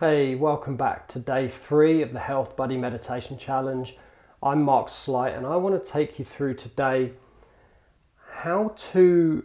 Hey, welcome back to day 3 of the HealthBuddy Meditation Challenge. I'm Mark Slight and I want to take you through today how to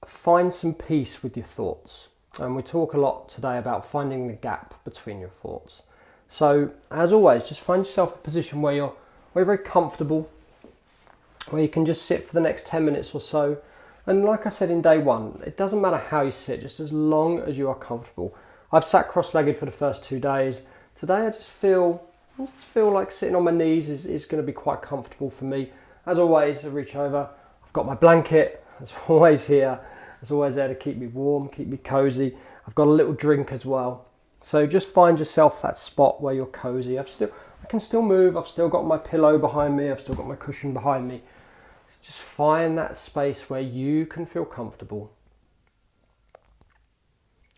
find some peace with your thoughts. And we talk a lot today about finding the gap between your thoughts. So, as always, just find yourself a position where you're very comfortable, where you can just sit for the next 10 minutes or so. And like I said in day 1, it doesn't matter how you sit, just as long as you are comfortable. I've sat cross-legged for the first 2 days. Today I just feel like sitting on my knees is going to be quite comfortable for me. As always, I reach over, I've got my blanket, it's always here. It's always there to keep me warm, keep me cozy. I've got a little drink as well. So just find yourself that spot where you're cozy. I can still move, I've still got my pillow behind me, I've still got my cushion behind me. Just find that space where you can feel comfortable.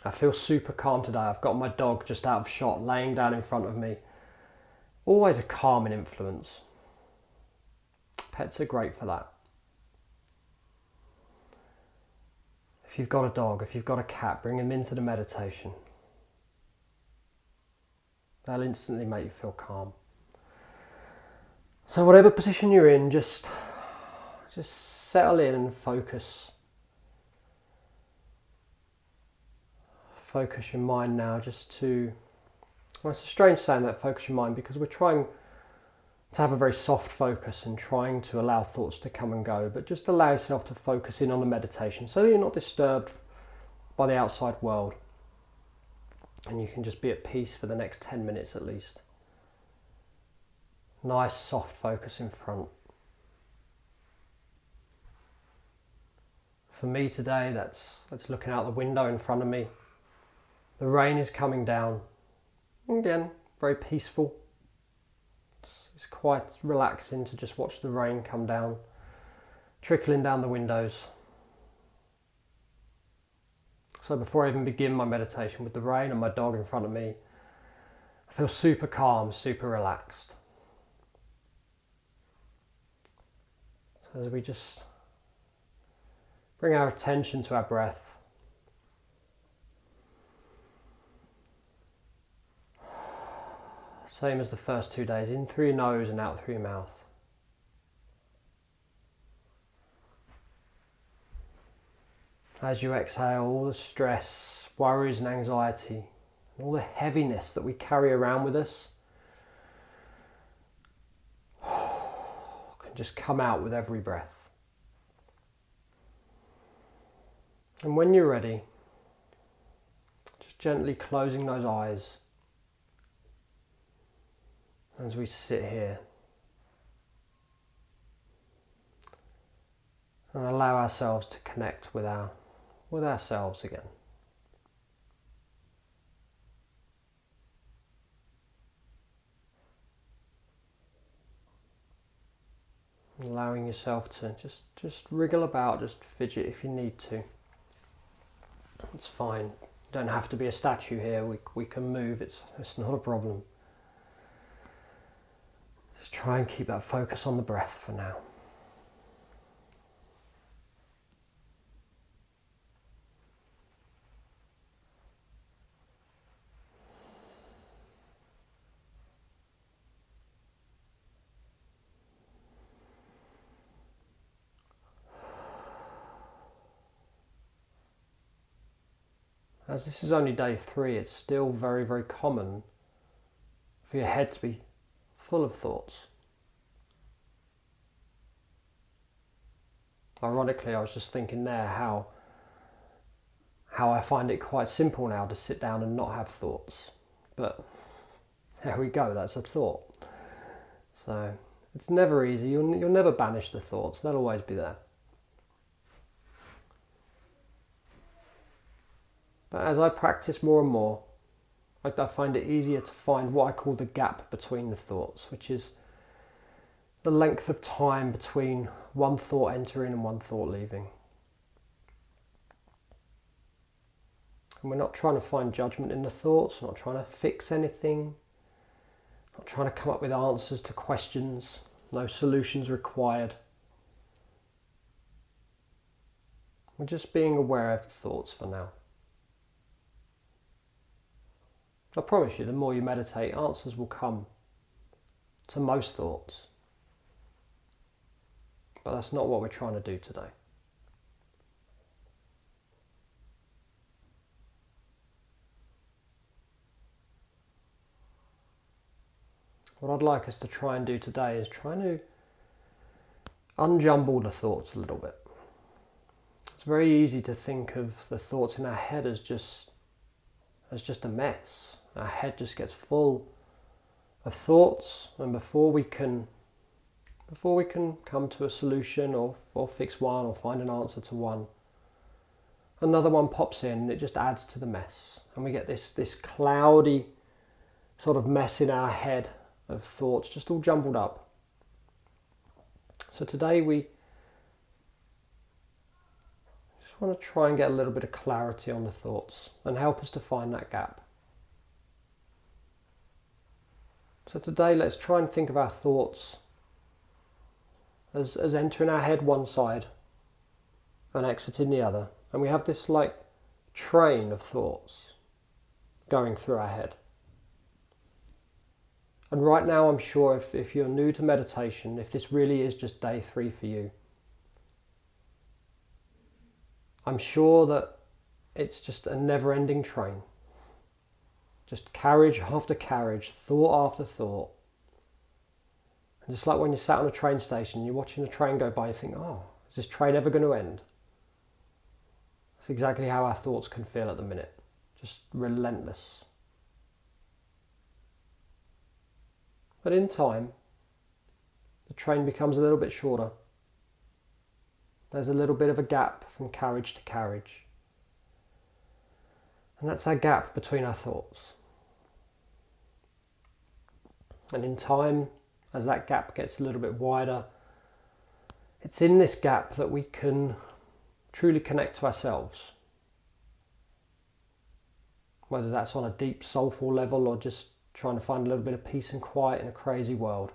I feel super calm today. I've got my dog just out of shot, laying down in front of me. Always a calming influence. Pets are great for that. If you've got a dog, if you've got a cat, bring them into the meditation. They'll instantly make you feel calm. So whatever position you're in, just settle in and focus. Focus your mind now well, it's a strange saying that, focus your mind, because we're trying to have a very soft focus and trying to allow thoughts to come and go, but just allow yourself to focus in on the meditation so that you're not disturbed by the outside world and you can just be at peace for the next 10 minutes at least. Nice soft focus in front. For me today, that's looking out the window in front of me. The rain is coming down. Again, very peaceful. It's quite relaxing to just watch the rain come down, trickling down the windows. So before I even begin my meditation with the rain and my dog in front of me, I feel super calm, super relaxed. So as we just bring our attention to our breath, same as the first 2 days, in through your nose and out through your mouth. As you exhale, all the stress, worries and anxiety, all the heaviness that we carry around with us can just come out with every breath. And when you're ready, just gently closing those eyes as we sit here and allow ourselves to connect with ourselves again. Allowing yourself to just wriggle about, just fidget if you need to. It's fine. You don't have to be a statue here. We can move. It's not a problem. Just try and keep that focus on the breath for now. As this is only day 3, it's still very common for your head to be full of thoughts. Ironically, I was just thinking there how I find it quite simple now to sit down and not have thoughts. But there we go, that's a thought. So it's never easy. You'll never banish the thoughts. They'll always be there. But as I practice more and more, I find it easier to find what I call the gap between the thoughts, which is the length of time between one thought entering and one thought leaving. And we're not trying to find judgment in the thoughts, not trying to fix anything, not trying to come up with answers to questions, no solutions required. We're just being aware of the thoughts for now. I promise you, the more you meditate, answers will come to most thoughts. But that's not what we're trying to do today. What I'd like us to try and do today is try to unjumble the thoughts a little bit. It's very easy to think of the thoughts in our head as just a mess. Our head just gets full of thoughts, and before we can come to a solution or fix one or find an answer to one, another one pops in and it just adds to the mess. And we get this cloudy sort of mess in our head of thoughts just all jumbled up. So today we just want to try and get a little bit of clarity on the thoughts and help us to find that gap. So today let's try and think of our thoughts as entering our head one side and exiting the other. And we have this like train of thoughts going through our head. And right now I'm sure if you're new to meditation, if this really is just day 3 for you, I'm sure that it's just a never-ending train. Just carriage after carriage, thought after thought. And just like when you sat on a train station, you're watching the train go by, you think, oh, is this train ever going to end? That's exactly how our thoughts can feel at the minute. Just relentless. But in time, the train becomes a little bit shorter. There's a little bit of a gap from carriage to carriage. And that's our gap between our thoughts. And in time, as that gap gets a little bit wider, it's in this gap that we can truly connect to ourselves. Whether that's on a deep soulful level or just trying to find a little bit of peace and quiet in a crazy world.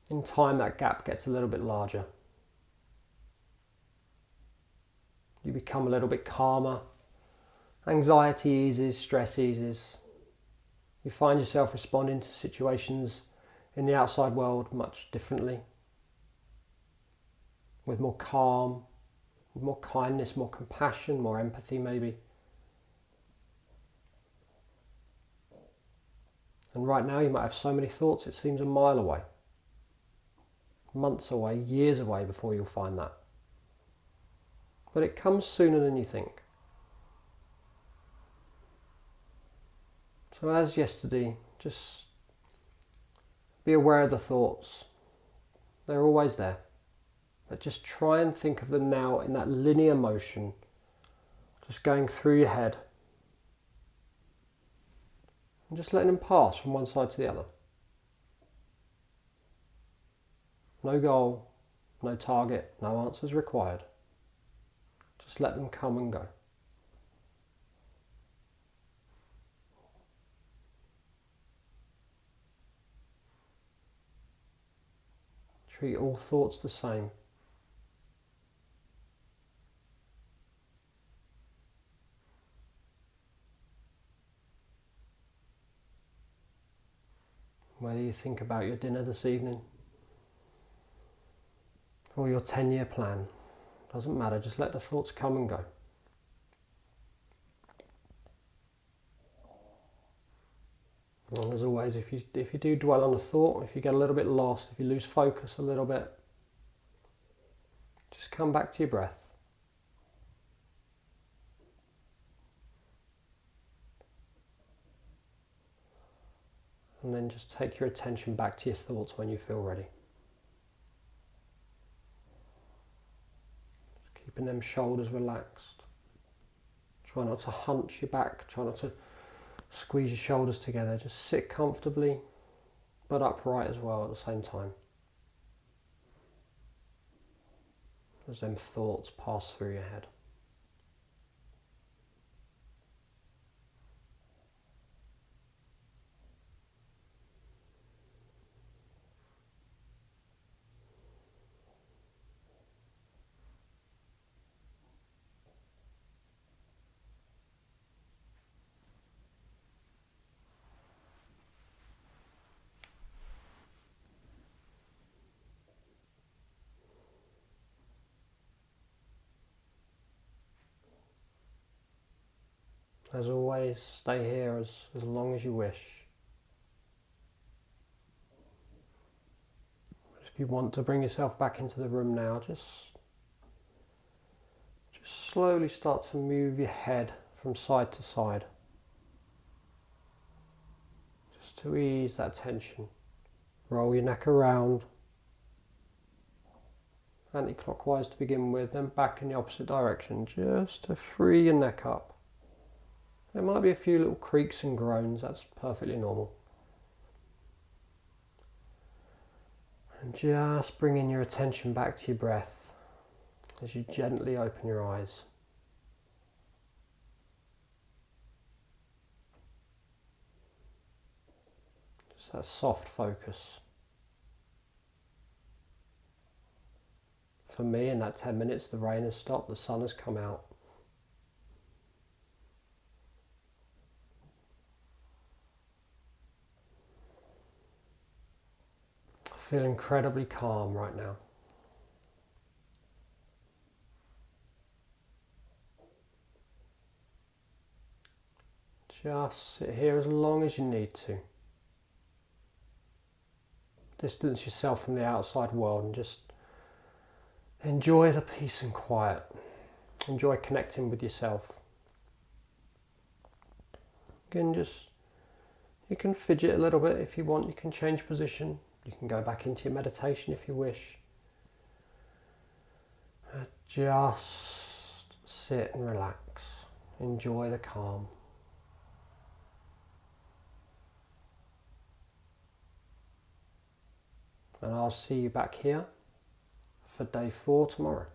In time, that gap gets a little bit larger. You become a little bit calmer. Anxiety eases, stress eases. You find yourself responding to situations in the outside world much differently. With more calm, with more kindness, more compassion, more empathy maybe. And right now you might have so many thoughts it seems a mile away. Months away, years away before you'll find that. But it comes sooner than you think. So as yesterday, just be aware of the thoughts. They're always there. But just try and think of them now in that linear motion, just going through your head. And just letting them pass from one side to the other. No goal, no target, no answers required. Just let them come and go. Treat all thoughts the same. Whether you think about your dinner this evening or your 10-year plan, doesn't matter, just let the thoughts come and go. And as always, if you do dwell on a thought, if you get a little bit lost, if you lose focus a little bit, just come back to your breath. And then just take your attention back to your thoughts when you feel ready. Just keeping them shoulders relaxed. Try not to hunch your back, try not to squeeze your shoulders together. Just sit comfortably, but upright as well at the same time. As them thoughts pass through your head. As always, stay here as long as you wish. If you want to bring yourself back into the room now, just slowly start to move your head from side to side. Just to ease that tension. Roll your neck around, anti-clockwise to begin with, then back in the opposite direction, just to free your neck up. There might be a few little creaks and groans, that's perfectly normal. And just bringing your attention back to your breath as you gently open your eyes. Just that soft focus. For me, in that 10 minutes, the rain has stopped, the sun has come out. I feel incredibly calm right now. Just sit here as long as you need to. Distance yourself from the outside world and just enjoy the peace and quiet. Enjoy connecting with yourself. You can fidget a little bit if you want, you can change position, you can go back into your meditation if you wish. Just sit and relax. Enjoy the calm. And I'll see you back here for day 4 tomorrow.